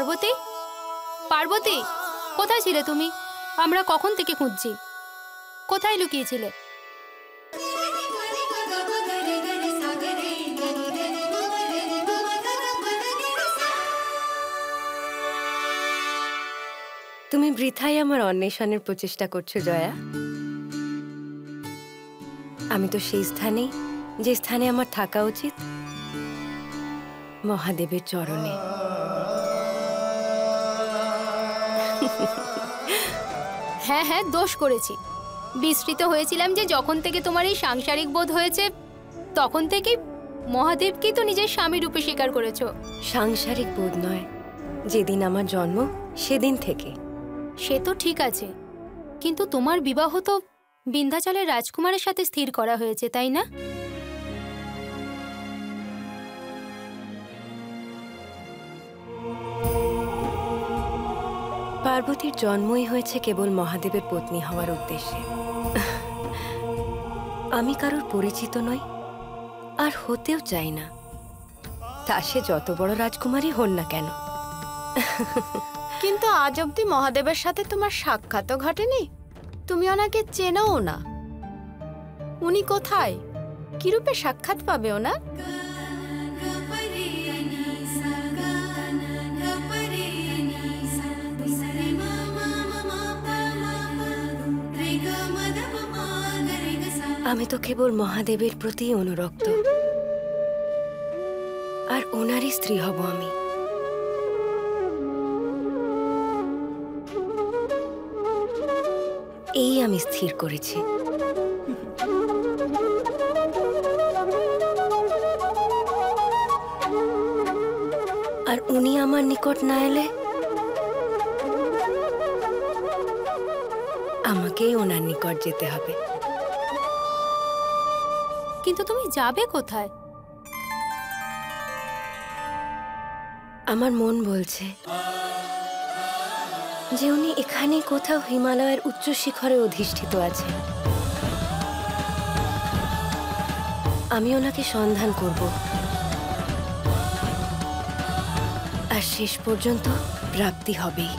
পার্বতী, পার্বতী, কোথায় ছিলে তুমি? আমরা কখন থেকে খুঁজছি। কোথায় লুকিয়েছিলে? তুমি বৃথাই আমার অন্বেষণের প্রচেষ্টা করছো জয়া। আমি তো সেই স্থানেই, যে স্থানে আমার থাকা উচিত, মহাদেবের চরণে। হ্যাঁ হ্যাঁ, দোষ করেছি। বিস্মৃত হয়েছিলাম যে যখন থেকে তোমার এই সাংসারিক বোধ হয়েছে তখন থেকেই মহাদেবকেই তো নিজের স্বামী রূপে স্বীকার করেছো। সাংসারিক বোধ নয়, যেদিন আমার জন্ম সেদিন থেকে। সে তো ঠিক আছে, কিন্তু তোমার বিবাহ তো বিন্ধ্যাচলের রাজকুমারের সাথে স্থির করা হয়েছে, তাই না? পার্বতীর জন্মই হয়েছে কেবল মহাদেবের পত্নী হওয়ার উদ্দেশ্যে। আমি কারোর পরিচিত নই, আর হতেও চাই না, তা সে যত বড় রাজকুমারী হন না কেন। কিন্তু আজ অব্দি মহাদেবের সাথে তোমার সাক্ষাৎও ঘটেনি, তুমি ওনাকে চেনও না। উনি কোথায়, কি রূপে সাক্ষাৎ পাবে ওনার? আমি তো কেবল মহাদেবের প্রতি অনুরক্ত, আর ওনারই স্ত্রী হব আমি। এই আমি স্থির করেছি। আর উনি আমার নিকট না এলে আমাকেই ওনার নিকট যেতে হবে। কিন্তু তুমি যাবে কোথায়? আমার মন বলছে যে উনি এখানে কোথাও হিমালয়ের উচ্চ শিখরে অধিষ্ঠিত আছে। আমি ওনাকে সন্ধান করব, আর শেষ পর্যন্ত প্রাপ্তি হবেই।